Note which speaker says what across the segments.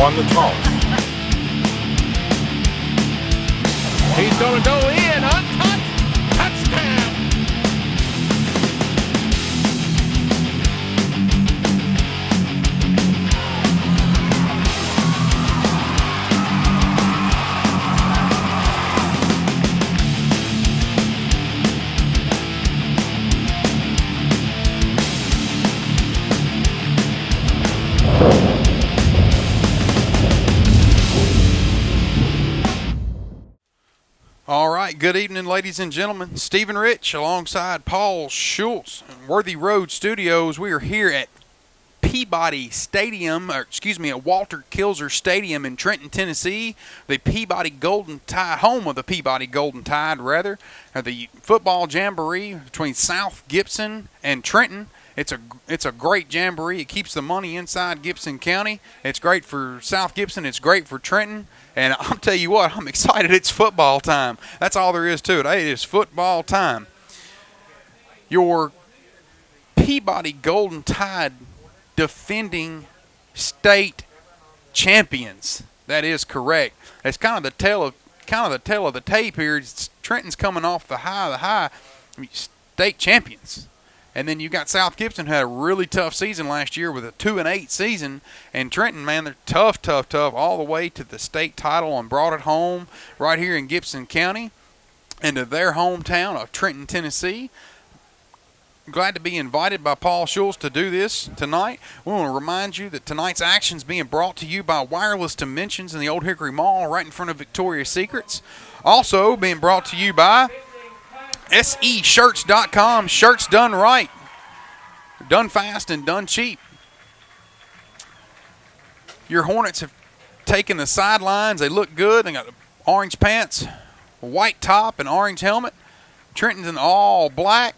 Speaker 1: on the toss.
Speaker 2: He's going to go in, untouched, touchdown.
Speaker 3: All right, good evening, ladies and gentlemen. Stephen Rich alongside Paul Schultz in Worthy Road Studios. We are here at Peabody Stadium, at Walter Kilzer Stadium in Trenton, Tennessee. The Peabody Golden Tide, home of the Peabody Golden Tide, rather. The football jamboree between South Gibson and Trenton. It's a great jamboree. It keeps the money inside Gibson County. It's great for South Gibson. It's great for Trenton. And I'll tell you what, I'm excited. It's football time. That's all there is to it. It is football time. Your Peabody Golden Tide defending state champions. That is correct. It's kind of the tail of the tape here. Trenton's coming off the high. State champions. And then you got South Gibson, who had a really tough season last year with a 2-8 season. And Trenton, man, they're tough, all the way to the state title and brought it home right here in Gibson County into their hometown of Trenton, Tennessee. Glad to be invited by Paul Schultz to do this tonight. We want to remind you that tonight's action is being brought to you by Wireless Dimensions in the Old Hickory Mall right in front of Victoria's Secrets. Also being brought to you by SEShirts.com. Shirts done right, done fast, and done cheap. Your Hornets have taken the sidelines. They look good. They got orange pants, a white top, and orange helmet. Trenton's in all black,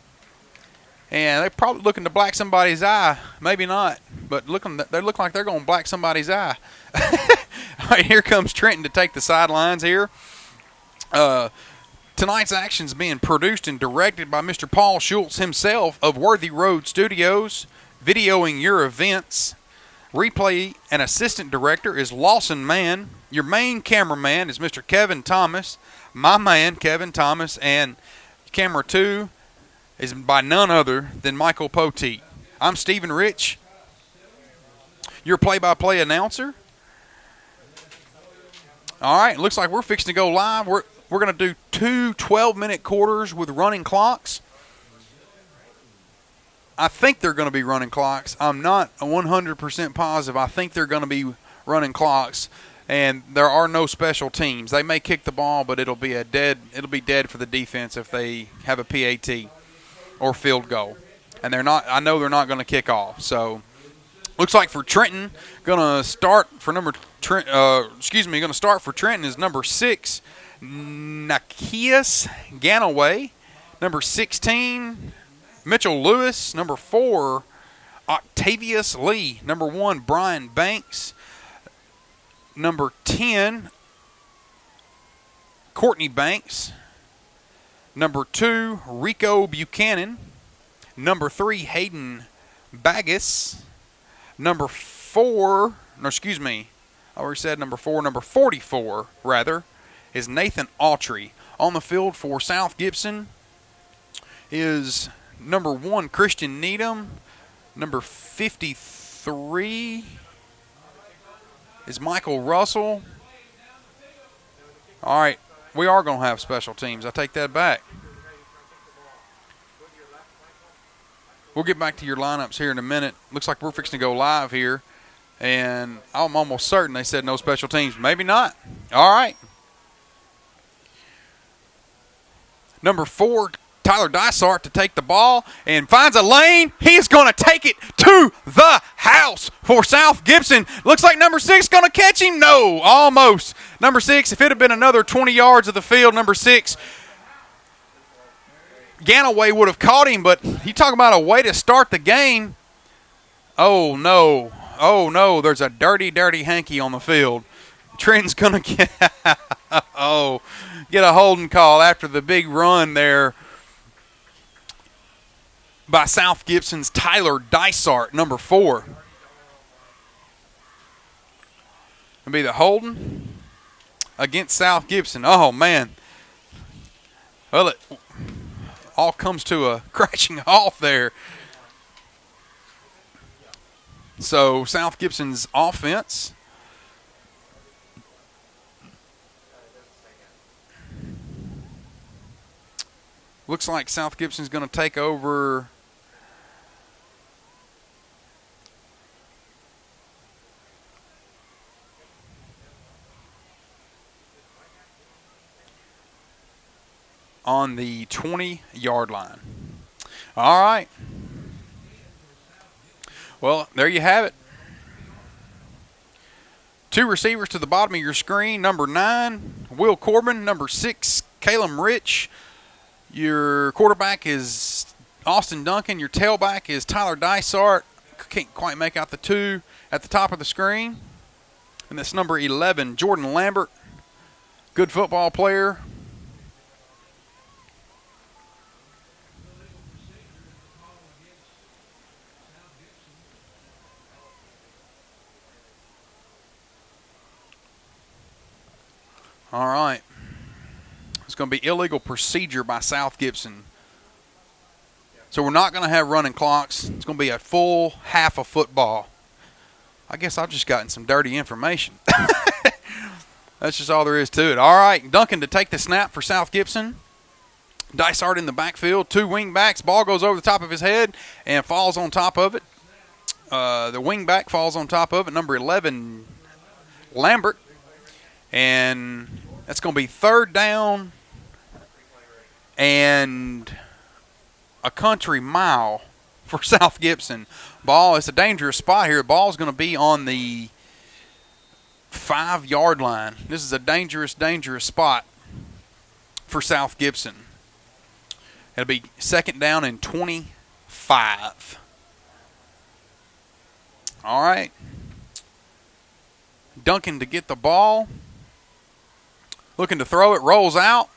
Speaker 3: and they're probably looking to black somebody's eye. Maybe not, but they look like they're going to black somebody's eye. All right, here comes Trenton to take the sidelines here. Tonight's action is being produced and directed by Mr. Paul Schultz himself of Worthy Road Studios, videoing your events. Replay and assistant director is Lawson Mann. Your main cameraman is Mr. Kevin Thomas, my man Kevin Thomas, and camera 2 is by none other than Michael Poteet. I'm Stephen Rich, your play-by-play announcer. All right, looks like we're fixing to go live. We're going to do 2 12-minute quarters with running clocks. I think they're going to be running clocks. I'm not 100% positive. I think they're going to be running clocks, and there are no special teams. They may kick the ball, but it'll be dead for the defense if they have a PAT or field goal. And I know they're not going to kick off. So looks like for Trenton, going to start for Trenton is number 6. Nakias Ganaway, number 16, Mitchell Lewis, number 4, Octavius Lee, number 1, Brian Banks, number 10, Courtney Banks, number 2, Rico Buchanan, number 3, Hayden Baggas, number 44, rather, is Nathan Autry. On the field for South Gibson is number 1, Christian Needham. Number 53 is Michael Russell. All right, we are going to have special teams. I take that back. We'll get back to your lineups here in a minute. Looks like we're fixing to go live here. And I'm almost certain they said no special teams. Maybe not. All right. Number 4, Tyler Dysart to take the ball and finds a lane. He is going to take it to the house for South Gibson. Looks like number 6 going to catch him. No, almost. Number 6, if it had been another 20 yards of the field, number 6, Ganaway would have caught him, but you talk about a way to start the game. Oh, no, there's a dirty hanky on the field. Trenton's going to get a holding call after the big run there by South Gibson's Tyler Dysart, number 4. It'll be the holding against South Gibson. Oh, man. Well, it all comes to a crashing halt there. So South Gibson's offense looks like South Gibson's going to take over on the 20-yard line. All right. Well, there you have it. 2 receivers to the bottom of your screen. Number 9, Will Corbin. Number 6, Caleb Rich. Your quarterback is Austin Duncan. Your tailback is Tyler Dysart. Can't quite make out the 2 at the top of the screen. And that's number 11, Jordan Lambert. Good football player. All right. It's going to be illegal procedure by South Gibson. So we're not going to have running clocks. It's going to be a full half of football. I guess I've just gotten some dirty information. That's just all there is to it. All right, Duncan to take the snap for South Gibson. Dysart in the backfield, 2 wing backs. Ball goes over the top of his head and falls on top of it. The wing back falls on top of it, number 11, Lambert. And that's going to be 3rd down and a country mile for South Gibson. Ball, it's a dangerous spot here. Ball's going to be on the 5-yard line. This is a dangerous, dangerous spot for South Gibson. It'll be 2nd down and 25. All right. Duncan to get the ball. Looking to throw it, rolls out,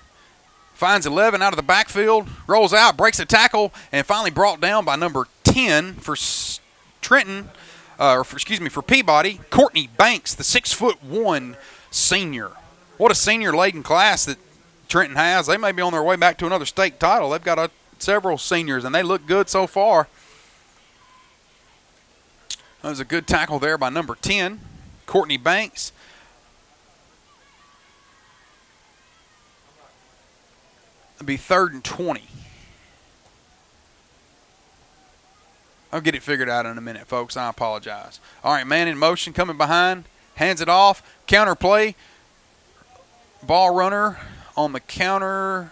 Speaker 3: finds 11 out of the backfield, rolls out, breaks a tackle, and finally brought down by number 10 for Trenton, for Peabody, Courtney Banks, the 6'1" senior. What a senior-laden class that Trenton has. They may be on their way back to another state title. They've got several seniors, and they look good so far. That was a good tackle there by number 10, Courtney Banks. It'll be 3rd and 20. I'll get it figured out in a minute, folks. I apologize. All right, man in motion, coming behind, hands it off, counter play. Ball runner on the counter.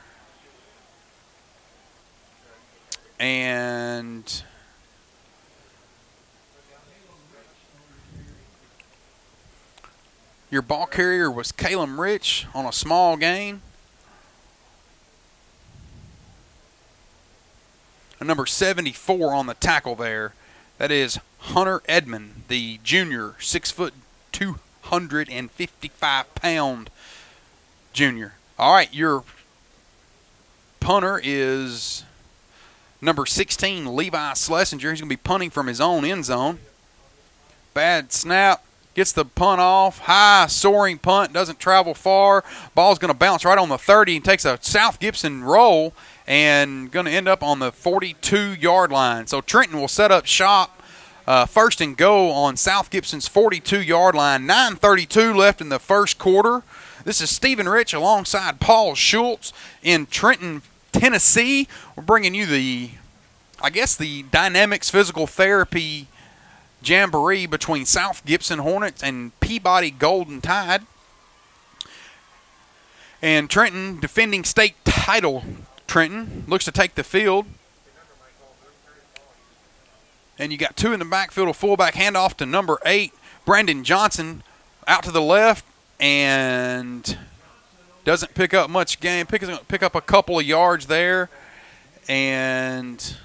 Speaker 3: And your ball carrier was Caleb Rich on a small gain. Number 74 on the tackle there. That is Hunter Edmond, the junior, 6 foot, 255-pound junior. All right, your punter is number 16, Levi Schlesinger. He's going to be punting from his own end zone. Bad snap. Gets the punt off. High, soaring punt. Doesn't travel far. Ball's going to bounce right on the 30 and takes a South Gibson roll and going to end up on the 42-yard line. So Trenton will set up shop. 1st and go on South Gibson's 42-yard line. 9:32 left in the first quarter. This is Stephen Rich alongside Paul Schultz in Trenton, Tennessee. We're bringing you the Dynamics Physical Therapy Jamboree between South Gibson Hornets and Peabody Golden Tide. And Trenton, defending state title, Trenton looks to take the field. And you got 2 in the backfield, a fullback handoff to number 8, Brandon Johnson, out to the left, and doesn't pick up much gain. Pick up a couple of yards there, and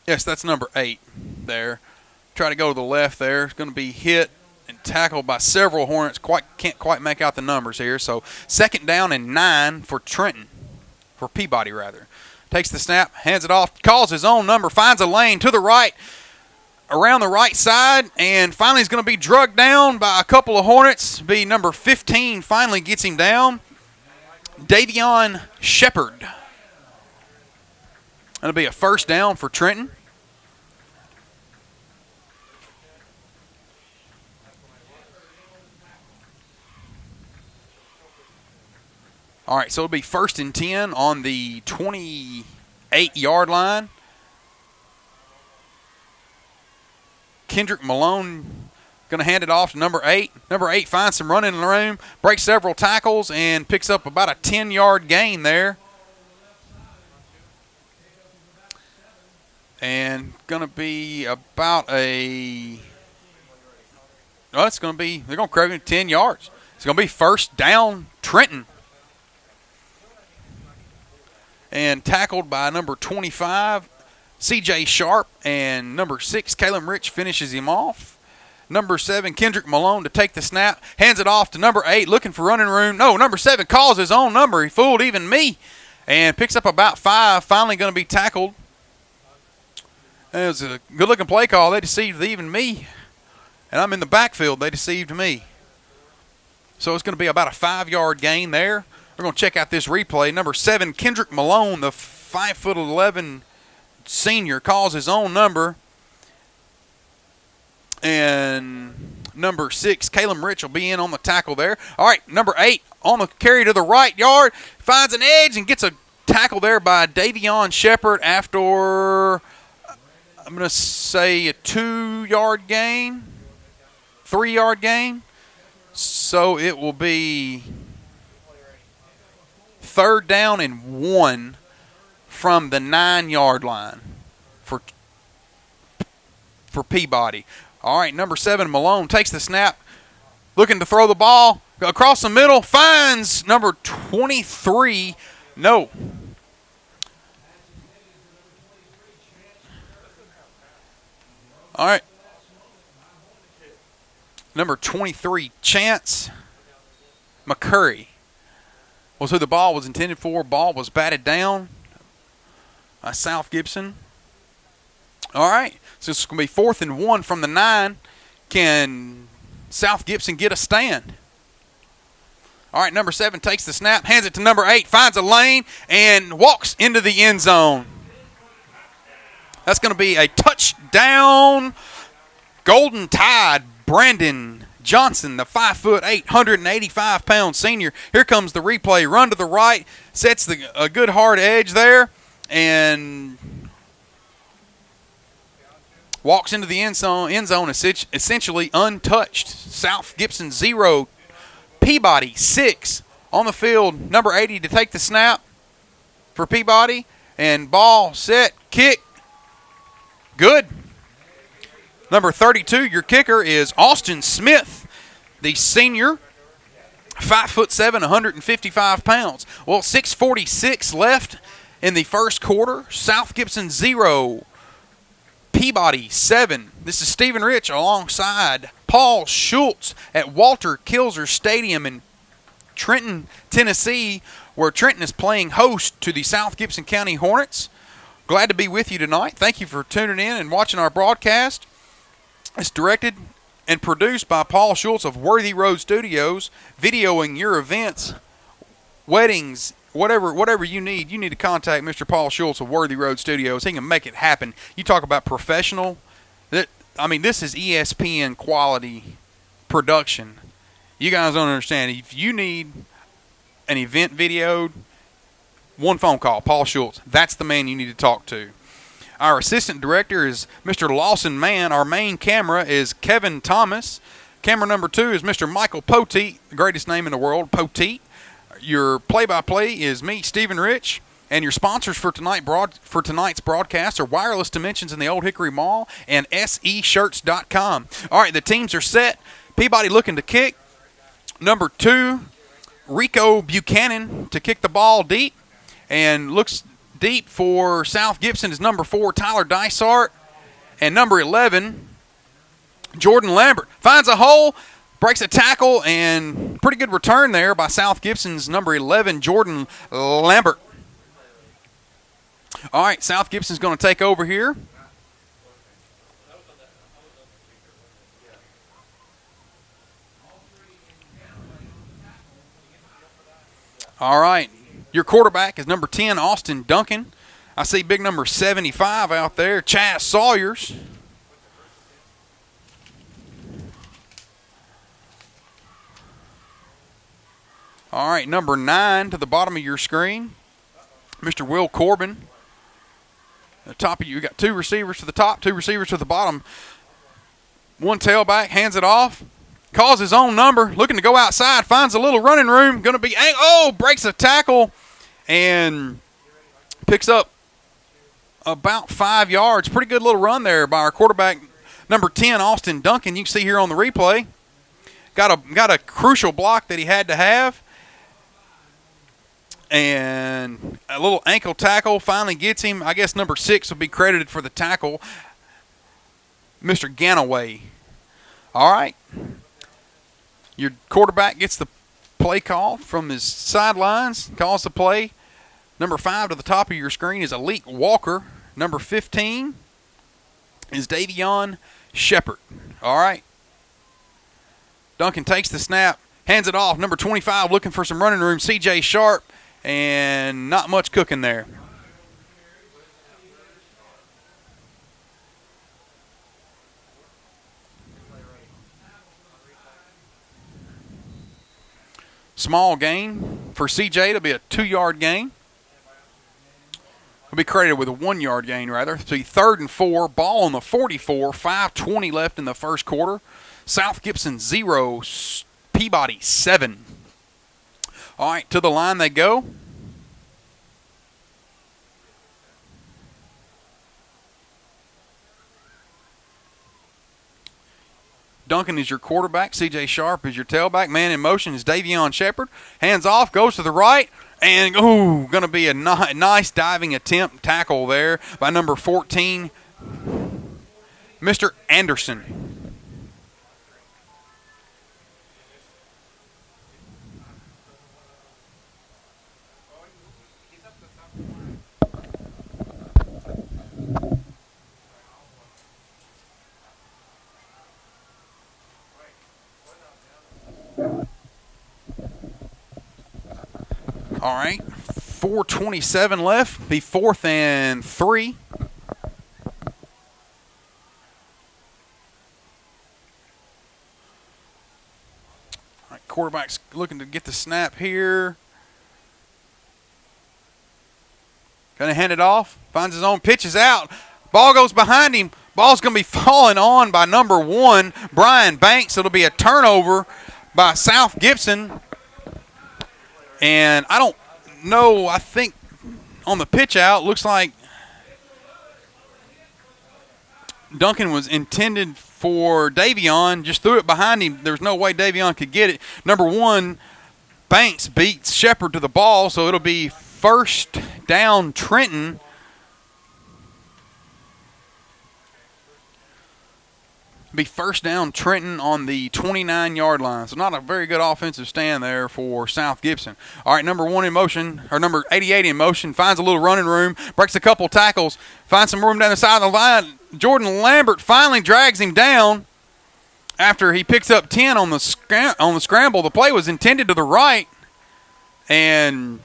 Speaker 3: yes, that's number 8 there. Try to go to the left there. It's going to be hit and tackled by several Hornets. Can't quite make out the numbers here. So 2nd down and 9 for Trenton, for Peabody rather. Takes the snap, hands it off, calls his own number, finds a lane to the right. around the right side, and finally is going to be drugged down by a couple of Hornets. Be number 15 finally gets him down. Davion Shepard. That'll be a first down for Trenton. All right, so it'll be 1st and 10 on the 28-yard line. Kendrick Malone going to hand it off to number 8. Number 8 finds some running in the room, breaks several tackles, and picks up about a 10-yard gain there. And going to be about a... Oh, it's going to be... They're going to crave him 10 yards. It's going to be first down Trenton. And tackled by number 25, C.J. Sharp, and number 6, Caleb Rich, finishes him off. Number 7, Kendrick Malone to take the snap, hands it off to number 8, looking for running room. No, number 7 calls his own number. He fooled even me, and picks up about 5, finally going to be tackled. And it was a good-looking play call. They deceived even me, and I'm in the backfield. They deceived me. So it's going to be about a 5-yard gain there. We're going to check out this replay. Number 7, Kendrick Malone, the 5'11" senior, calls his own number. And number 6, Caleb Rich, will be in on the tackle there. All right, number 8 on the carry to the right yard. Finds an edge and gets a tackle there by Davion Shepard after, I'm going to say, a 2-yard gain, 3-yard gain. So it will be 3rd down and 1 from the 9-yard line for Peabody. All right, number 7, Malone takes the snap, looking to throw the ball across the middle, finds number 23. No. All right. Number 23, Chance McCurry, was who the ball was intended for. Ball was batted down by South Gibson. All right, so it's going to be 4th and 1 from the 9. Can South Gibson get a stand? All right, number 7 takes the snap, hands it to number 8, finds a lane, and walks into the end zone. That's going to be a touchdown. Golden Tide, Brandon Johnson, the 5'8", 185-pound senior. Here comes the replay. Run to the right, sets a good hard edge there, and walks into the end zone essentially untouched. South Gibson 0, Peabody 6 on the field. Number 80 to take the snap for Peabody, and ball, set, kick. Good. Number 32, your kicker, is Austin Smith, the senior, 5'7", 155 pounds. Well, 6:46 left in the first quarter. South Gibson 0, Peabody 7. This is Stephen Rich alongside Paul Schultz at Walter Kilzer Stadium in Trenton, Tennessee, where Trenton is playing host to the South Gibson County Hornets. Glad to be with you tonight. Thank you for tuning in and watching our broadcast. It's directed and produced by Paul Schultz of Worthy Road Studios, videoing your events, weddings, whatever you need. You need to contact Mr. Paul Schultz of Worthy Road Studios. He can make it happen. You talk about professional. This is ESPN quality production. You guys don't understand. If you need an event videoed, one phone call, Paul Schultz. That's the man you need to talk to. Our assistant director is Mr. Lawson Mann. Our main camera is Kevin Thomas. Camera number 2 is Mr. Michael Poteet, the greatest name in the world, Poteet. Your play-by-play is me, Stephen Rich. And your sponsors for tonight's broadcast are Wireless Dimensions in the Old Hickory Mall and SEShirts.com. All right, the teams are set. Peabody looking to kick. Number 2, Rico Buchanan to kick the ball deep. And looks deep for South Gibson is number 4, Tyler Dysart. And number 11, Jordan Lambert. Finds a hole, breaks a tackle, and pretty good return there by South Gibson's number 11, Jordan Lambert. All right, South Gibson's going to take over here. All right. Your quarterback is number 10, Austin Duncan. I see big number 75 out there, Chaz Sawyers. All right, number 9 to the bottom of your screen, Mr. Will Corbin. The top of you got 2 receivers to the top, 2 receivers to the bottom. One tailback, hands it off, calls his own number, looking to go outside, finds a little running room, going to be, breaks a tackle and picks up about 5 yards. Pretty good little run there by our quarterback, number 10, Austin Duncan. You can see here on the replay. Got a crucial block that he had to have. And a little ankle tackle finally gets him. I guess number 6 will be credited for the tackle, Mr. Ganaway. All right. Your quarterback gets the play call from his sidelines, calls the play. Number 5 to the top of your screen is Alek Walker. Number 15 is Davion Shepard. All right. Duncan takes the snap, hands it off. Number 25 looking for some running room, C.J. Sharp, and not much cooking there. Small gain for C.J. It'll be a 2-yard gain. Will be credited with a 1-yard gain, rather. So 3rd and 4, ball on the 44, 5:20 left in the first quarter. South Gibson 0, Peabody 7. All right, to the line they go. Duncan is your quarterback. C.J. Sharp is your tailback. Man in motion is Davion Shepard. Hands off, goes to the right. And, going to be a nice diving attempt tackle there by number 14, Mr. Anderson. All right, 4:27 left. Be 4th and 3. All right, quarterback's looking to get the snap here. Going to hand it off. Finds his own, pitches out. Ball goes behind him. Ball's going to be falling on by number 1, Brian Banks. It'll be a turnover by South Gibson. And I don't know, I think on the pitch out, looks like Duncan was intended for Davion, just threw it behind him. There's no way Davion could get it. Number 1, Banks beats Shepard to the ball, so it'll be 1st down Trenton. Be 1st down Trenton on the 29-yard line. So not a very good offensive stand there for South Gibson. All right, number 1 in motion, or number 88 in motion, finds a little running room, breaks a couple tackles, finds some room down the side of the line. Jordan Lambert finally drags him down after he picks up 10 on the scramble. The play was intended to the right, and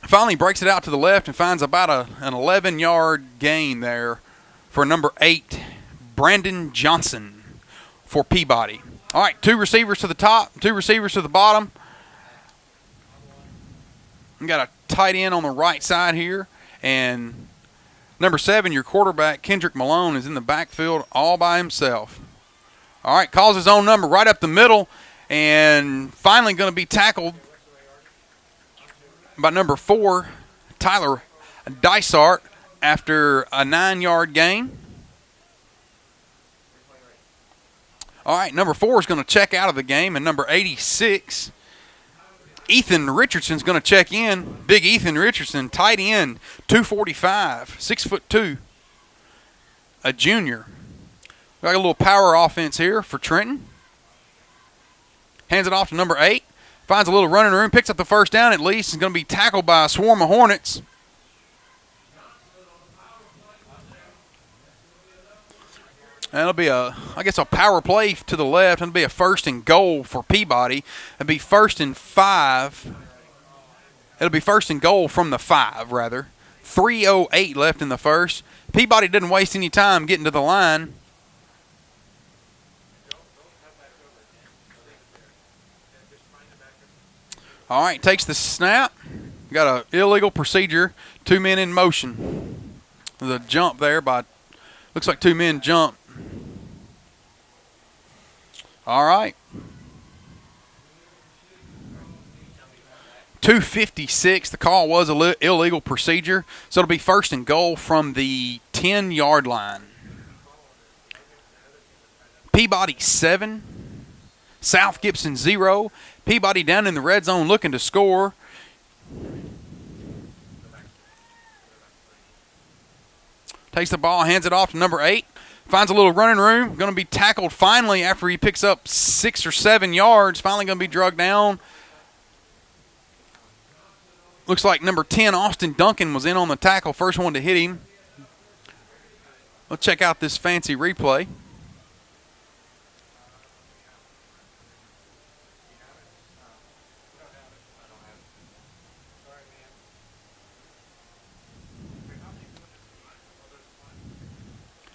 Speaker 3: finally breaks it out to the left and finds about an 11-yard gain there for number 8, Brandon Johnson for Peabody. All right, 2 receivers to the top, 2 receivers to the bottom. We got a tight end on the right side here, and number 7, your quarterback, Kendrick Malone, is in the backfield all by himself. All right, calls his own number right up the middle, and finally going to be tackled by number 4, Tyler Dysart, after a 9-yard gain. All right, number 4 is going to check out of the game, and number 86, Ethan Richardson's going to check in. Big Ethan Richardson, tight end, 245, 6'2", a junior. Got a little power offense here for Trenton. Hands it off to number 8. Finds a little running room, picks up the 1st down at least. Is going to be tackled by a swarm of Hornets. That'll be a power play to the left. It'll be a 1st and goal for Peabody. It'll be 1st and 5 It'll be first and goal from the 5, rather. 3:08 left in the first. Peabody didn't waste any time getting to the line. All right, takes the snap. Got an illegal procedure. 2 men in motion. The jump there by, looks like 2 men jumped. All right. 2:56. The call was an illegal procedure, so it'll be first and goal from the 10-yard line. Peabody 7, South Gibson 0. Peabody down in the red zone looking to score. Takes the ball, hands it off to number 8. Finds a little running room. Going to be tackled finally after he picks up 6 or 7 yards. Finally going to be drugged down. Looks like number 10, Austin Duncan, was in on the tackle. First one to hit him. Let's check out this fancy replay.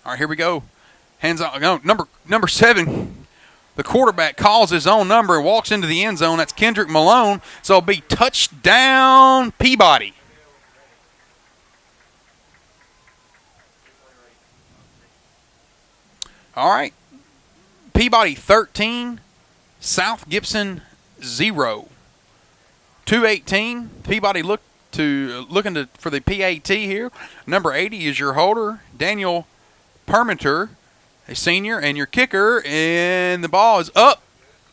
Speaker 3: All right, here we go. Hands on. No, number 7. The quarterback calls his own number and walks into the end zone. That's Kendrick Malone. So it'll be touchdown Peabody. All right. Peabody 13, South Gibson 0. 2:18. Peabody looking for the PAT here. Number 80 is your holder, Daniel Permenter, a senior, and your kicker, and the ball is up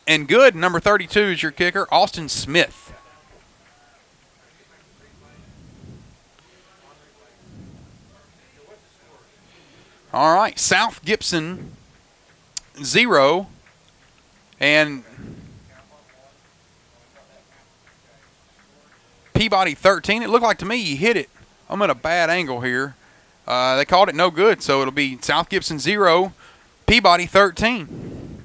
Speaker 3: and good. Number 32 is your kicker, Austin Smith. All right, South Gibson 0, and Peabody 13. It looked like to me he hit it. I'm at a bad angle here. They called it no good, so it'll be South Gibson 0, Peabody 13.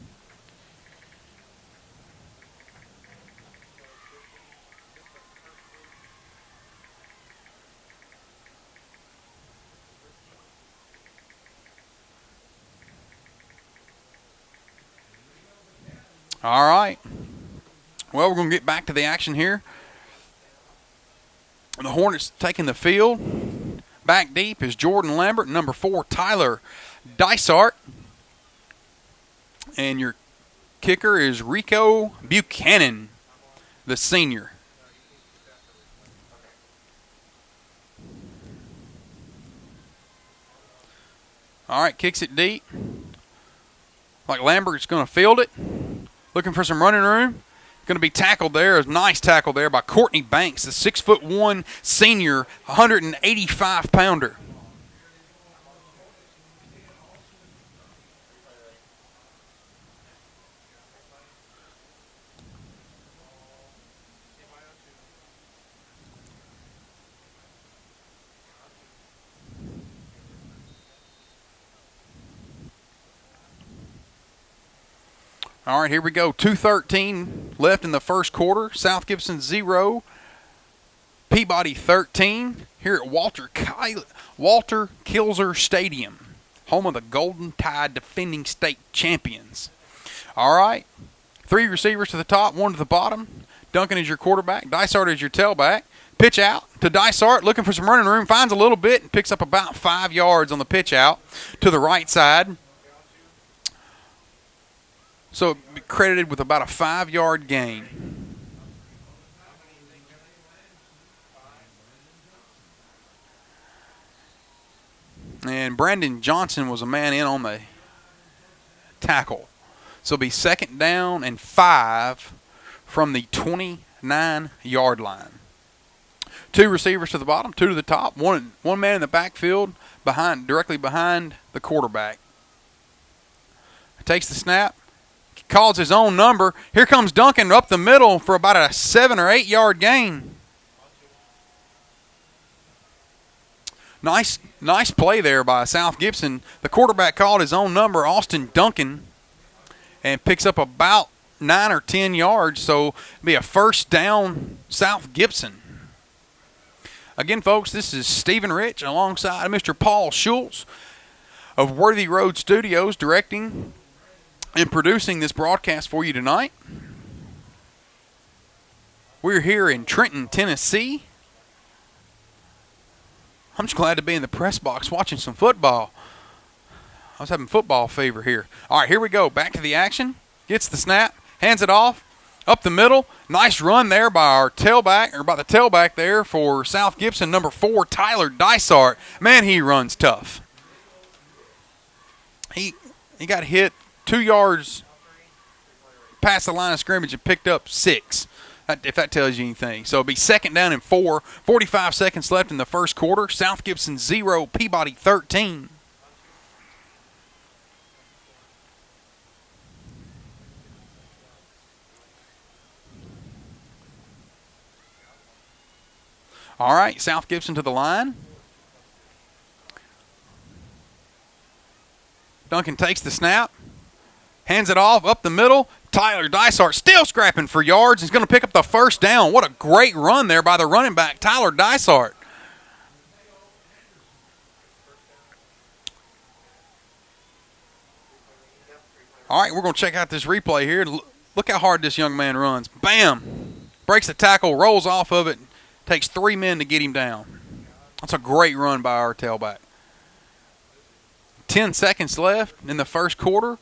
Speaker 3: All right. Well, we're going to get back to the action here. The Hornets taking the field. Back deep is Jordan Lambert, number 4, Tyler Dysart. And your kicker is Rico Buchanan, the senior. All right, kicks it deep. Like Lambert's going to field it. Looking for some running room. Going to be tackled there. A nice tackle there by Courtney Banks, the 6'1" senior, 185-pounder. All right, here we go. 2:13 left in the first quarter. South Gibson 0, Peabody 13. Here at Walter Kilzer Stadium, home of the Golden Tide defending state champions. All right, 3 receivers to the top, 1 to the bottom. Duncan is your quarterback. Dysart is your tailback. Pitch out to Dysart, looking for some running room. Finds a little bit and picks up about 5 yards on the pitch out to the right side. So credited with about a 5-yard gain. And Brandon Johnson was a man in on the tackle. So it'll be 2nd down and 5 from the 29-yard line. 2 receivers to the bottom, 2 to the top, one man in the backfield directly behind the quarterback. Takes the snap. Calls his own number. Here comes Duncan up the middle for about a 7 or 8 yard gain. Nice play there by South Gibson. The quarterback called his own number, Austin Duncan, and picks up about 9 or 10 yards. So it'll be a 1st down South Gibson. Again, folks, this is Stephen Rich alongside Mr. Paul Schultz of Worthy Road Studios, directing and producing this broadcast for you tonight. We're here in Trenton, Tennessee. I'm just glad to be in the press box watching some football. I was having football fever here. All right, here we go. Back to the action. Gets the snap, hands it off, up the middle. Nice run there by our tailback, or by the tailback there for South Gibson, number 4, Tyler Dysart. Man, he runs tough. He got hit 2 yards past the line of scrimmage and picked up 6. If that tells you anything. So it'll be 2nd down and 4. 45 seconds left in the first quarter. South Gibson 0, Peabody 13. All right, South Gibson to the line. Duncan takes the snap, hands it off up the middle. Tyler Dysart still scrapping for yards. He's going to pick up the first down. What a great run there by the running back, Tyler Dysart. All right, we're going to check out this replay here. Look how hard this young man runs. Bam! Breaks the tackle, rolls off of it. Takes 3 men to get him down. That's a great run by our tailback. 10 seconds left in the first quarter.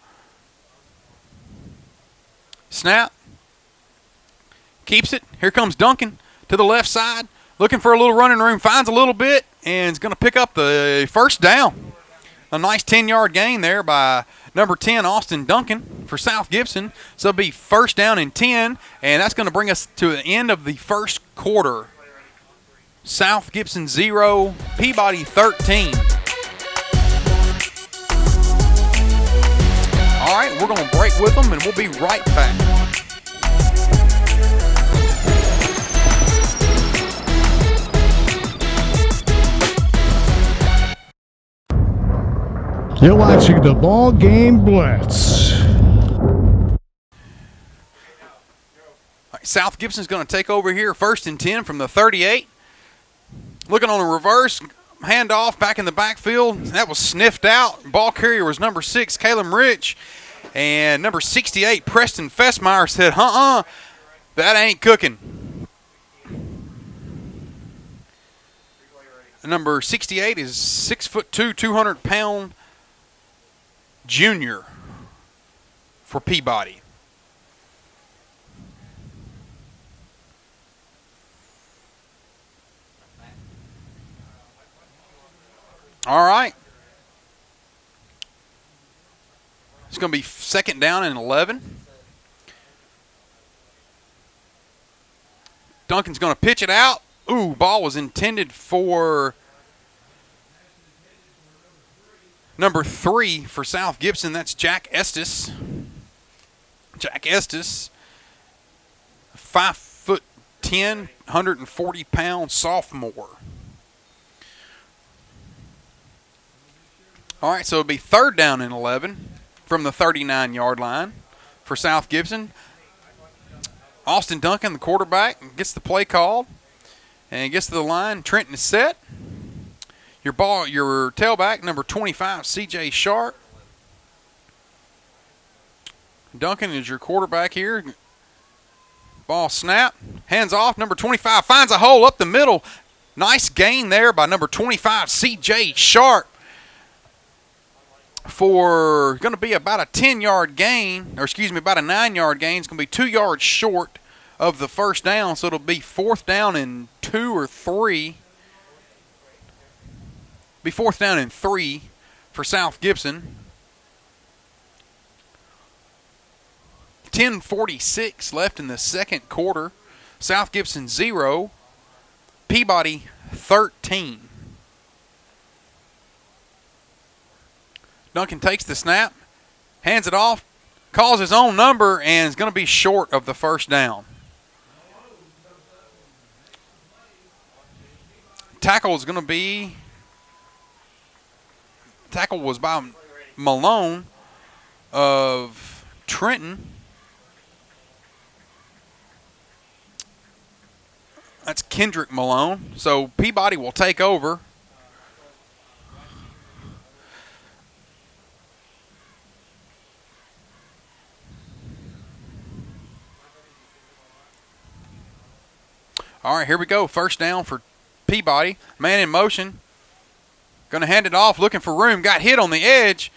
Speaker 3: Snap. Keeps it. Here comes Duncan to the left side. Looking for a little running room. Finds a little bit and is going to pick up the first down. A nice 10-yard gain there by number 10, Austin Duncan, for South Gibson. So it'll be 1st down and 10, and that's going to bring us to the end of the first quarter. South Gibson 0, Peabody 13. All right, we're going to break with them, and we'll be right back.
Speaker 2: You're watching the Ball Game Blitz.
Speaker 3: All right, South Gibson's going to take over here, 1st and 10 from the 38. Looking on a reverse handoff back in the backfield. That was sniffed out. Ball carrier was number 6, Caleb Rich. And number 68, Preston Fessmeyer, said, that ain't cooking. Number 68 is 6'2", 200-pound junior for Peabody. All right. It's going to be 2nd down and 11. Duncan's going to pitch it out. Ooh, ball was intended for number 3 for South Gibson. That's Jack Estes. Jack Estes, 5'10", 140-pound sophomore. All right, so it'll be 3rd down and 11 from the 39-yard line for South Gibson. Austin Duncan, the quarterback, gets the play called and gets to the line. Trenton is set. Your tailback, number 25, C.J. Sharp. Duncan is your quarterback here. Ball snap, hands off. Number 25 finds a hole up the middle. Nice gain there by number 25, C.J. Sharp. For going to be about a 10-yard gain, or excuse me, about a 9-yard gain. It's going to be 2 yards short of the first down, so it'll be 4th down and 2 or 3. Be 4th down and 3 for South Gibson. 10:46 left in the second quarter. South Gibson 0, Peabody 13. Duncan takes the snap, hands it off, calls his own number, and is going to be short of the first down. Tackle was by Malone of Trenton. That's Kendrick Malone. So Peabody will take over. All right, here we go. First down for Peabody. Man in motion. Going to hand it off, looking for room. Got hit on the edge.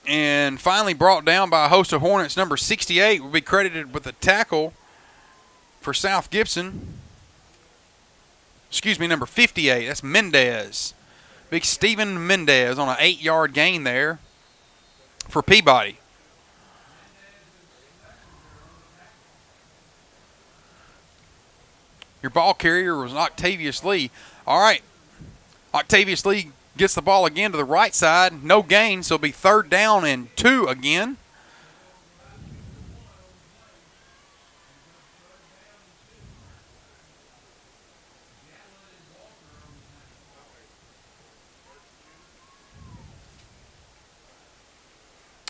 Speaker 3: And finally brought down by a host of Hornets. Number 68 will be credited with a tackle for South Gibson. Excuse me, number 58. That's Mendez. Big Steven Mendez on an 8-yard gain there for Peabody. Your ball carrier was Octavius Lee. All right. Octavius Lee gets the ball again to the right side. No gain, so it'll be 3rd down and 2 again.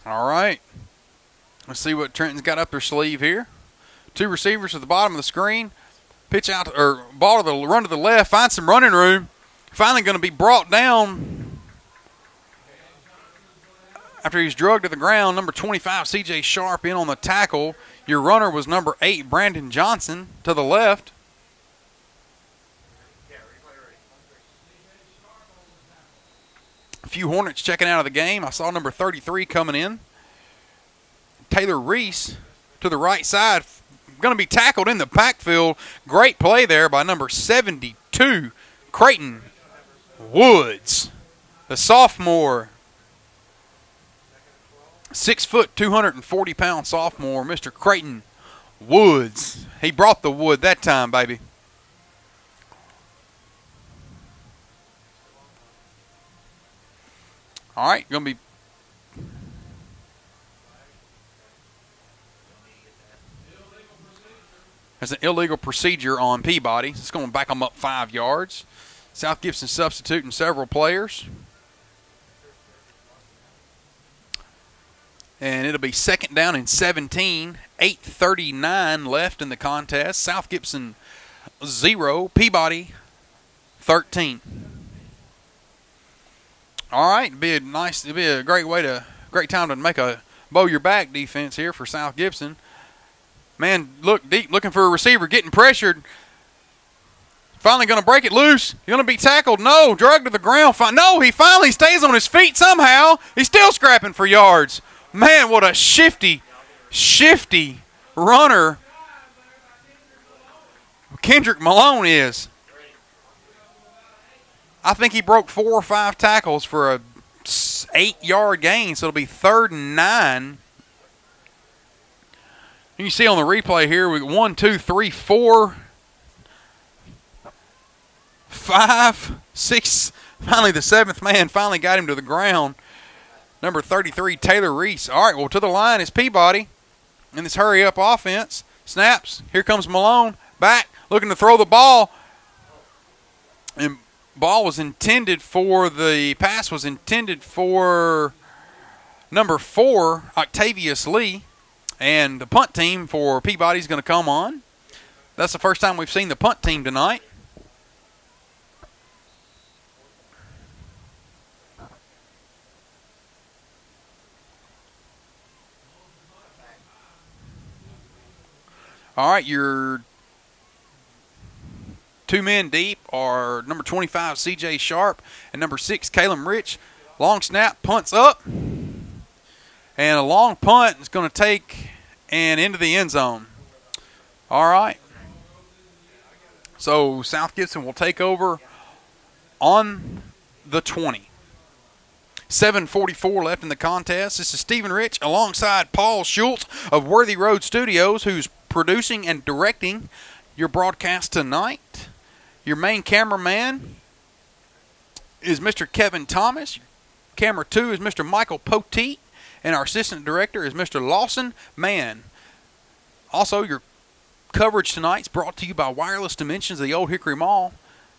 Speaker 3: All right. Let's see what Trenton's got up their sleeve here. 2 receivers at the bottom of the screen. Pitch out, or ball to the run to the left. Find some running room. Finally going to be brought down after he's drugged to the ground. Number 25, C.J. Sharp, in on the tackle. Your runner was number 8, Brandon Johnson, to the left. A few Hornets checking out of the game. I saw number 33 coming in. Taylor Reese to the right side. Going to be tackled in the backfield. Great play there by number 72, Creighton Woods, the sophomore. 6 foot, 240-pound sophomore, Mr. Creighton Woods. He brought the wood that time, baby. All right, going to be there's an illegal procedure on Peabody. It's going to back them up 5 yards. South Gibson substituting several players. And it'll be 2nd down and 17. 8:39 left in the contest. South Gibson 0, Peabody 13. All right, it'd be a great time to make a bow your back defense here for South Gibson. Man, look deep, looking for a receiver, getting pressured. Finally going to break it loose. Going to be tackled. No, dragged to the ground. No, he finally stays on his feet somehow. He's still scrapping for yards. Man, what a shifty runner Kendrick Malone is. I think he broke 4 or 5 tackles for a 8-yard gain, so it'll be 3rd and 9. You can see on the replay here, we 1, 2, 3, 4, 5, 6. Finally, the 7th man finally got him to the ground. Number 33, Taylor Reese. All right, well, to the line is Peabody in this hurry-up offense. Snaps. Here comes Malone. Back, looking to throw the ball. And pass was intended for number 4, Octavius Lee. And the punt team for Peabody is going to come on. That's the first time we've seen the punt team tonight. All right, your 2 men deep are number 25, C.J. Sharp, and number 6, Caleb Rich. Long snap, punts up. And a long punt is going to take and into the end zone. All right. So South Gibson will take over on the 20. 7:44 left in the contest. This is Stephen Rich alongside Paul Schultz of Worthy Road Studios, who's producing and directing your broadcast tonight. Your main cameraman is Mr. Kevin Thomas. Camera 2 is Mr. Michael Poteet. And our assistant director is Mr. Lawson Mann. Also, your coverage tonight is brought to you by Wireless Dimensions of the Old Hickory Mall.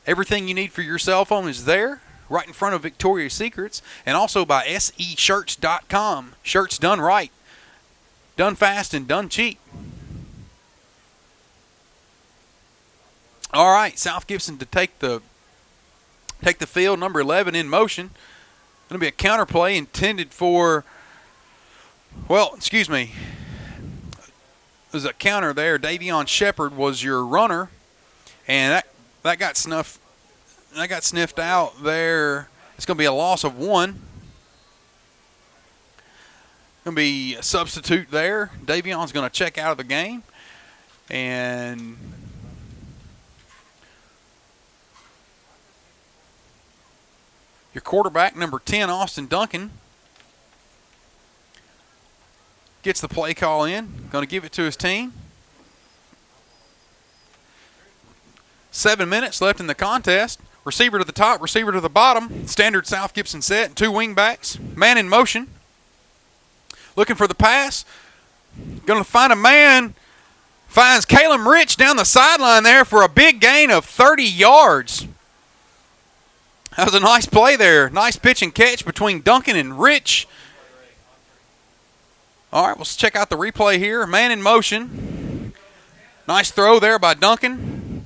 Speaker 3: Everything you need for your cell phone is there, right in front of Victoria's Secrets, and also by SEShirts.com. Shirts done right, done fast, and done cheap. All right, South Gibson to take the field. Number 11 in motion. Going to be a counterplay intended for, well, excuse me. There's a counter there. Davion Shepard was your runner, and that got sniffed out there. It's going to be a loss of 1. Going to be a substitute there. Davion's going to check out of the game, and your quarterback, number 10, Austin Duncan, gets the play call in. Going to give it to his team. 7 minutes left in the contest. Receiver to the top, receiver to the bottom. Standard South Gibson set. 2 wing backs. Man in motion. Looking for the pass. Going to find a man. Finds Caleb Rich down the sideline there for a big gain of 30 yards. That was a nice play there. Nice pitch and catch between Duncan and Rich. All right, let's check out the replay here. Man in motion. Nice throw there by Duncan.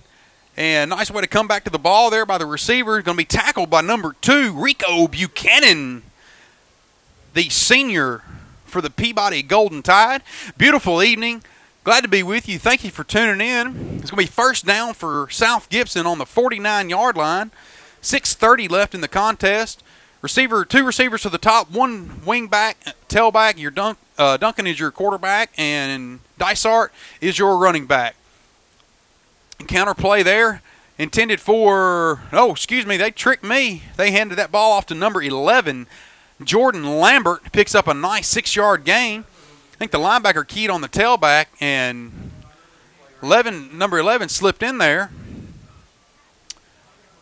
Speaker 3: And nice way to come back to the ball there by the receiver. Going to be tackled by number 2, Rico Buchanan, the senior for the Peabody Golden Tide. Beautiful evening. Glad to be with you. Thank you for tuning in. It's going to be first down for South Gibson on the 49-yard line. 6:30 left in the contest. 2 receivers to the top, 1 wing back, tailback. Your Duncan is your quarterback, and Dysart is your running back. Counter play there, intended for. Oh, excuse me, they tricked me. They handed that ball off to number 11, Jordan Lambert. Picks up a nice 6-yard gain. I think the linebacker keyed on the tailback, and number 11 slipped in there.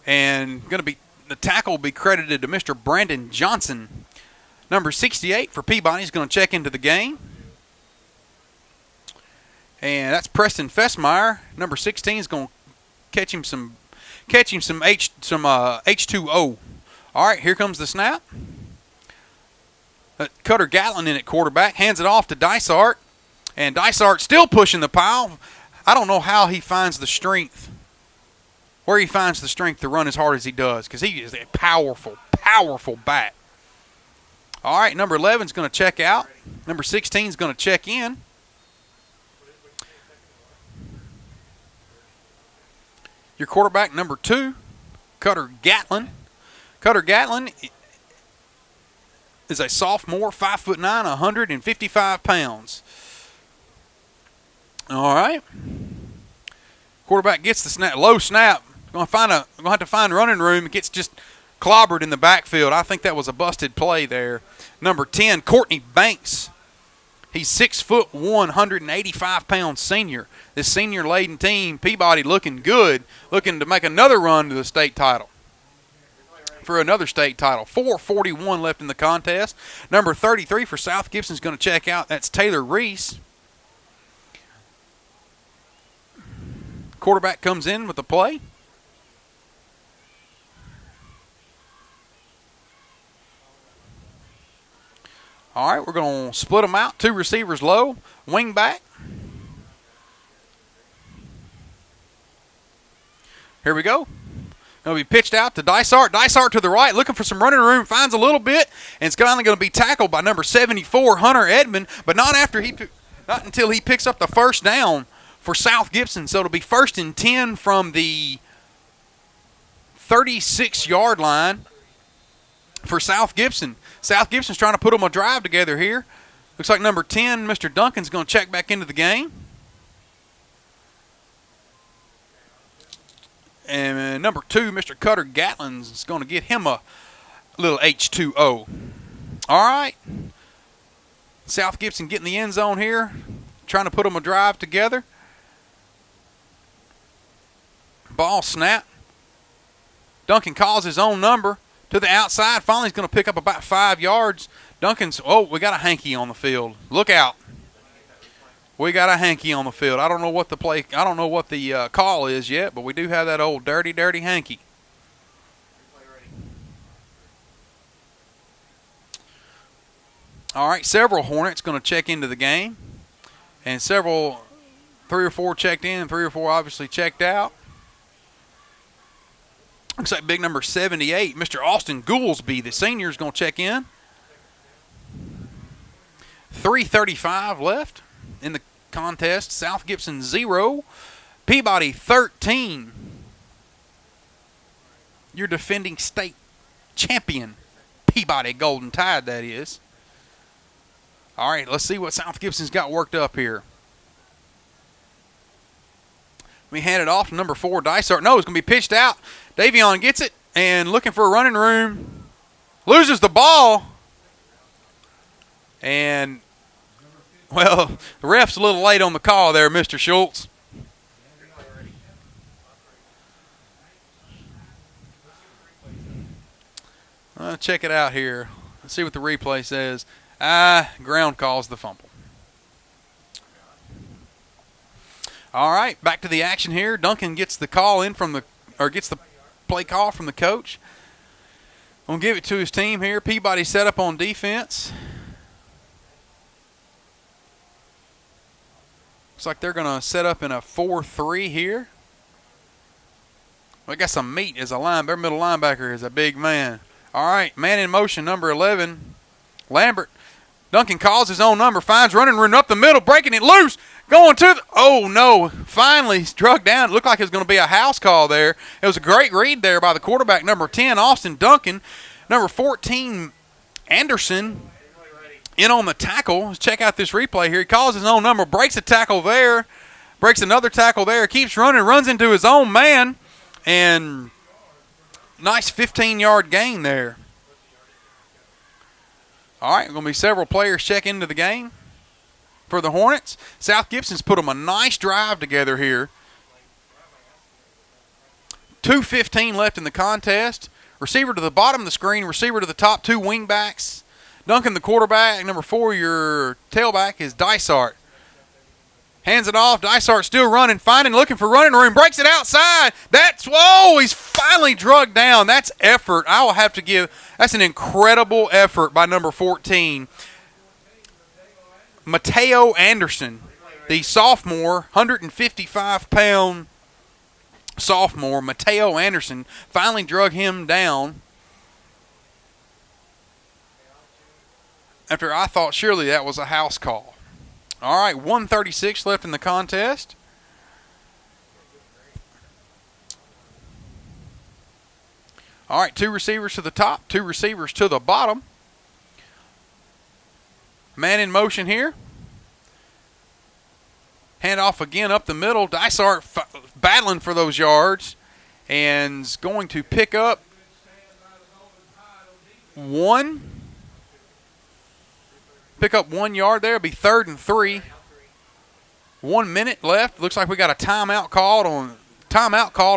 Speaker 3: And the tackle will be credited to Mr. Brandon Johnson. Number 68 for Peabody is going to check into the game. And that's Preston Fessmeyer. Number 16 is going to catch him some H2O. All right, here comes the snap. Cutter Gatlin in at quarterback, hands it off to Dysart. And Dysart still pushing the pile. I don't know how he finds the strength. Where he finds the strength to run as hard as he does, because he is a powerful, powerful back. All right, number 11 is going to check out. Number 16 is going to check in. Your quarterback, number 2, Cutter Gatlin. Cutter Gatlin is a sophomore, 5'9", 155 pounds. All right. Quarterback gets the snap, low snap. Going to have to find running room. It gets just clobbered in the backfield. I think that was a busted play there. Number 10, Courtney Banks. He's 6'1", 185-pound senior. This senior-laden team, Peabody, looking good, looking to make another run to the state title. For another state title. 4:41 left in the contest. Number 33 for South Gibson is going to check out. That's Taylor Reese. Quarterback comes in with the play. All right, we're going to split them out. 2 receivers low, wing back. Here we go. Going to be pitched out to Dysart. Dysart to the right, looking for some running room, finds a little bit, and it's finally going to be tackled by number 74, Hunter Edmond, but not until he picks up the first down for South Gibson. So it'll be 1st and 10 from the 36-yard line for South Gibson. South Gibson's trying to put them a drive together here. Looks like number 10, Mr. Duncan's going to check back into the game. And number 2, Mr. Cutter Gatlin's is going to get him a little H2O. All right. South Gibson getting the end zone here, trying to put them a drive together. Ball snap. Duncan calls his own number to the outside. Finally, he's going to pick up about 5 yards. Duncan's, we got a hanky on the field. Look out. We got a hanky on the field. I don't know what the call is yet, but we do have that old dirty, dirty hanky. All right, several Hornets going to check into the game. And 3 or 4 checked in, 3 or 4 obviously checked out. Looks like big number 78, Mr. Austin Goolsby, the senior, is going to check in. 3:35 left in the contest. South Gibson 0, Peabody 13. Your defending state champion, Peabody Golden Tide, that is. All right, let's see what South Gibson's got worked up here. We hand it off to number 4, Dysart. No, it's going to be pitched out. Davion gets it and looking for a running room. Loses the ball. And, well, the ref's a little late on the call there, Mr. Schultz. Check it out here. Let's see what the replay says. Ground calls the fumble. All right, back to the action here. Duncan gets the call in gets the play call from the coach. Gonna give it to his team here. Peabody set up on defense. Looks like they're gonna set up in a 4-3 here. We got some meat as their middle linebacker is a big man. All right, man in motion, number 11, Lambert. Duncan calls his own number, finds running room up the middle, breaking it loose, going to the, oh no, finally struck down. It looked like it was going to be a house call there. It was a great read there by the quarterback, number 10, Austin Duncan. Number 14, Anderson, in on the tackle. Let's check out this replay here. He calls his own number, breaks a tackle there, breaks another tackle there, keeps running, runs into his own man, and nice 15-yard gain there. All right, going to be several players check into the game for the Hornets. South Gibson's put them a nice drive together here. 2:15 left in the contest. Receiver to the bottom of the screen, receiver to the top, 2 wingbacks. Duncan, the quarterback. Number 4, your tailback, is Dysart. Hands it off. Dysart still running, looking for running room. Breaks it outside. He's finally drugged down. That's effort. I will have to give. That's an incredible effort by number 14, Mateo Anderson, the sophomore, 155-pound sophomore. Mateo Anderson finally drug him down after I thought surely that was a house call. All right, 1:36 left in the contest. All right, 2 receivers to the top, 2 receivers to the bottom. Man in motion here. Hand off again up the middle. Dysart battling for those yards and is going to pick up 1. Pick up 1 yard there. It'll be 3rd and 3. 1 minute left. Looks like we got a timeout called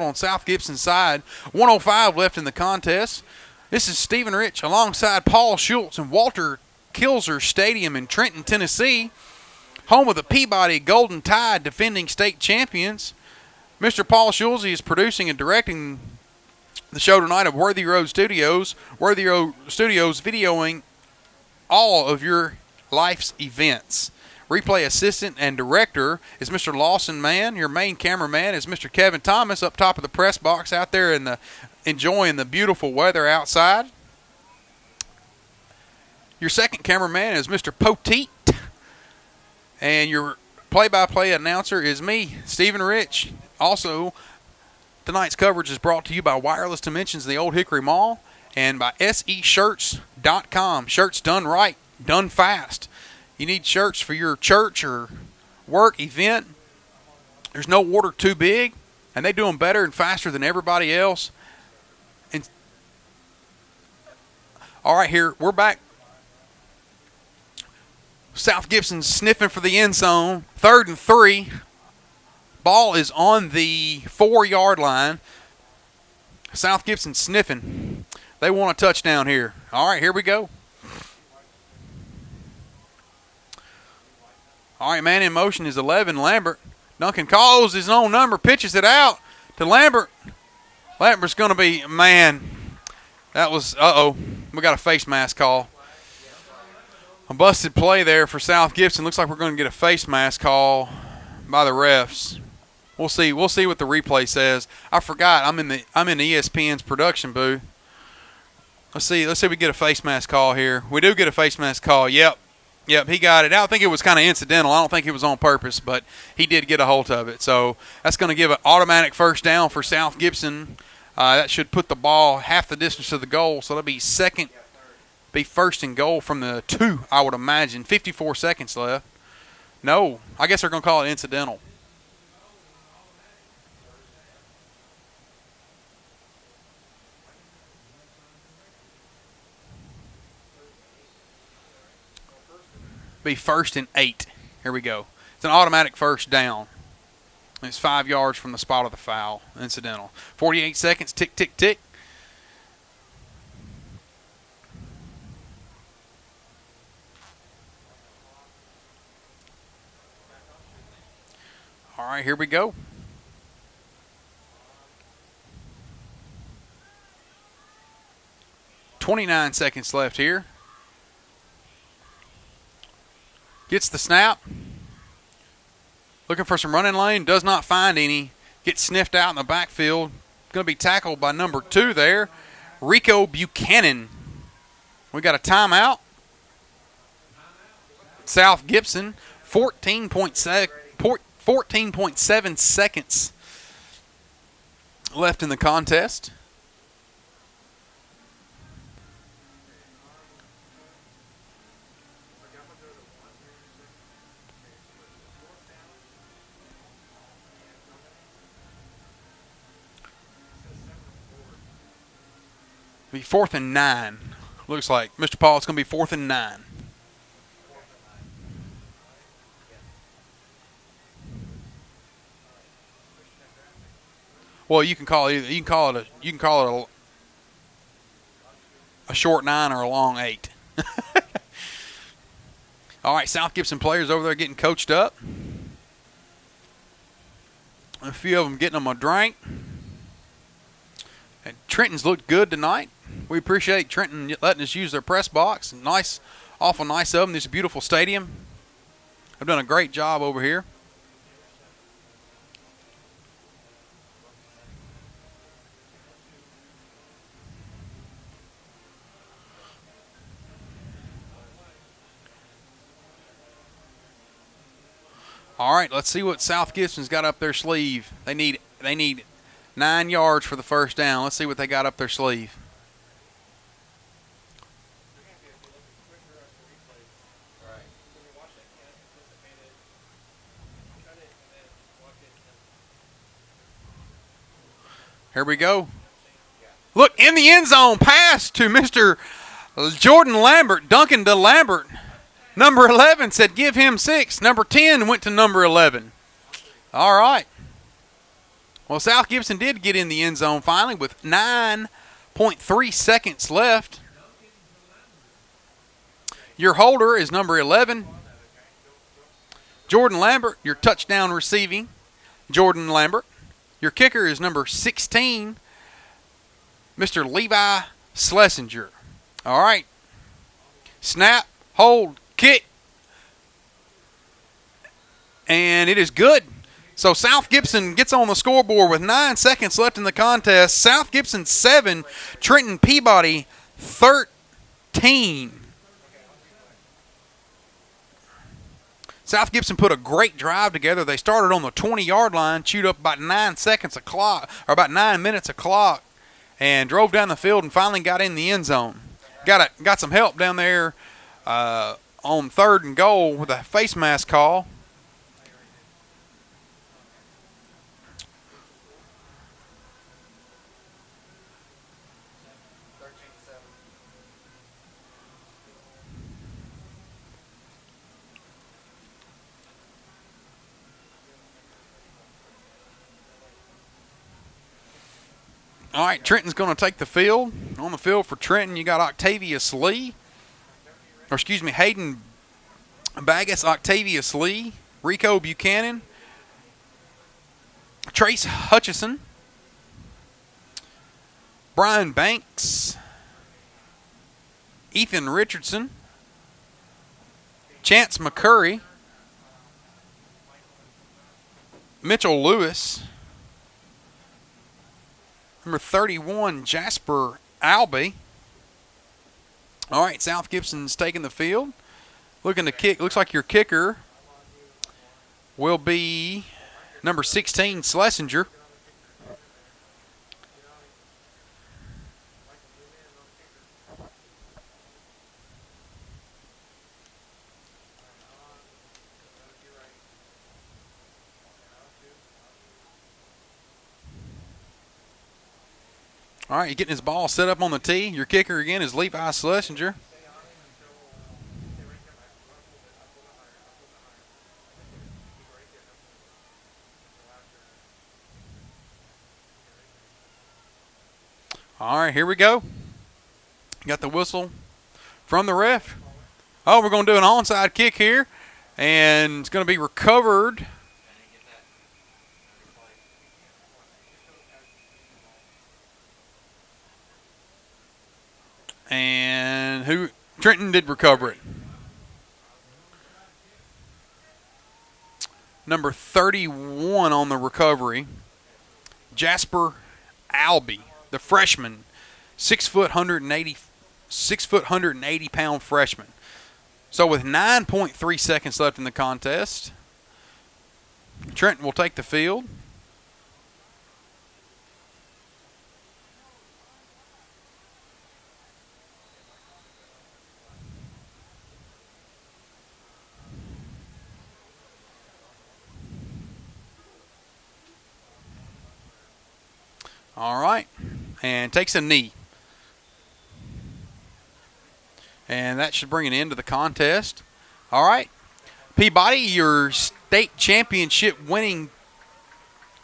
Speaker 3: on South Gibson's side. 1:05 left in the contest. This is Stephen Rich alongside Paul Schultz in Walter Kilzer Stadium in Trenton, Tennessee, home of the Peabody Golden Tide, defending state champions. Mr. Paul Schultz is producing and directing the show tonight of Worthy Road Studios. Worthy Road Studios videoing all of your life's events. Replay assistant and director is Mr. Lawson Mann. Your main cameraman is Mr. Kevin Thomas up top of the press box out there enjoying the beautiful weather outside. Your second cameraman is Mr. Poteet. And your play-by-play announcer is me, Stephen Rich. Also, tonight's coverage is brought to you by Wireless Dimensions, the Old Hickory Mall, and by SEShirts.com. Shirts done right, done fast. You need shirts for your church or work event. There's no order too big, and they do them better and faster than everybody else. And all right, here we're back. South Gibson sniffing for the end zone. 3rd and 3. Ball is on the 4-yard line. South Gibson sniffing. They want a touchdown here. All right, here we go. All right, man in motion is 11, Lambert. Duncan calls his own number, pitches it out to Lambert. Lambert's going to be, man, that was, we got a face mask call. A busted play there for South Gibson. Looks like we're going to get a face mask call by the refs. We'll see. We'll see what the replay says. I forgot. I'm in ESPN's production booth. Let's see. Let's see if we get a face mask call here. We do get a face mask call. Yep. He got it. I don't think it was kind of incidental. I don't think it was on purpose, but he did get a hold of it. So that's going to give an automatic first down for South Gibson. That should put the ball half the distance to the goal. So that'll be first and goal from the 2, I would imagine. 54 seconds left. No, I guess they're going to call it incidental. Be first and 8. Here we go. It's an automatic first down. It's 5 yards from the spot of the foul. Incidental. 48 seconds. Tick, tick, tick. All right, here we go. $29 seconds left here. Gets the snap. Looking for some running lane. Does not find any. Gets sniffed out in the backfield. Going to be tackled by number 2 there, Rico Buchanan. We got a timeout. South Gibson, 14.7 seconds left in the contest. Be 4th and 9. Looks like, Mr. Paul, it's going to be 4th and 9. Well, you can call it a short 9 or a long 8. All right, South Gibson players over there getting coached up. A few of them getting them a drink. And Trenton's looked good tonight. We appreciate Trenton letting us use their press box. Nice, awful nice of them. This beautiful stadium. They've done a great job over here. All right, let's see what South Gibson's got up their sleeve. They need 9 yards for the first down. Let's see what they got up their sleeve. Here we go. Look, in the end zone, pass to Mr. Jordan Lambert, Duncan to Lambert. Number 11 said give him 6. Number 10 went to number 11. All right. Well, South Gibson did get in the end zone finally with 9.3 seconds left. Your holder is number 11. Jordan Lambert, your touchdown receiving. Jordan Lambert. Your kicker is number 16, Mr. Levi Schlesinger. All right. Snap, hold, kick. And it is good. So South Gibson gets on the scoreboard with 9 seconds left in the contest. South Gibson 7, Trenton Peabody 13. South Gibson put a great drive together. They started on the 20-yard line, chewed up about 9 minutes a clock, and drove down the field and finally got in the end zone. Got some help down there on 3rd and goal with a face mask call. All right, Trenton's going to take the field. On the field for Trenton, you got Octavius Lee. Hayden Baggis, Octavius Lee, Rico Buchanan, Trace Hutchison, Brian Banks, Ethan Richardson, Chance McCurry, Mitchell Lewis. Number 31, Jasper Albee. All right, South Gibson's taking the field. Looking to kick. Looks like your kicker will be number 16, Schlesinger. All right, you're getting his ball set up on the tee. Your kicker again is Levi Schlesinger. All right, here we go. Got the whistle from the ref. Oh, we're going to do an onside kick here, and it's going to be recovered. And Trenton did recover it. Number 31 on the recovery, Jasper Albee, the freshman, 6 foot 180 pound freshman. So with 9.3 seconds left in the contest, Trenton will take the field. All right, and takes a knee. And that should bring an end to the contest. All right, Peabody, your state championship winning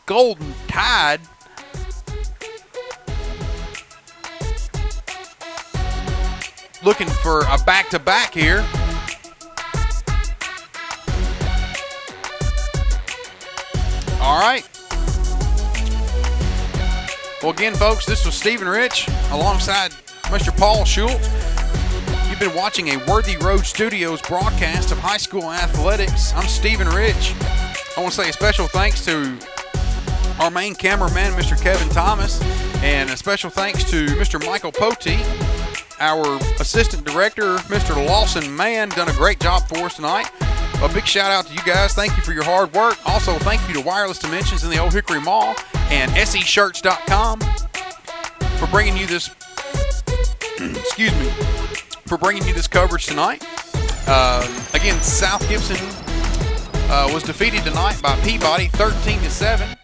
Speaker 3: Golden Tide looking for a back-to-back here. All right. Well, again, folks, this was Stephen Rich alongside Mr. Paul Schultz. You've been watching a Worthy Road Studios broadcast of high school athletics. I'm Stephen Rich. I want to say a special thanks to our main cameraman, Mr. Kevin Thomas, and a special thanks to Mr. Michael Potee, our assistant director, Mr. Lawson Mann, done a great job for us tonight. A big shout out to you guys. Thank you for your hard work. Also, thank you to Wireless Dimensions in the Old Hickory Mall and SEShirts.com for bringing you this, for bringing you this coverage tonight. Again, South Gibson was defeated tonight by Peabody 13-7.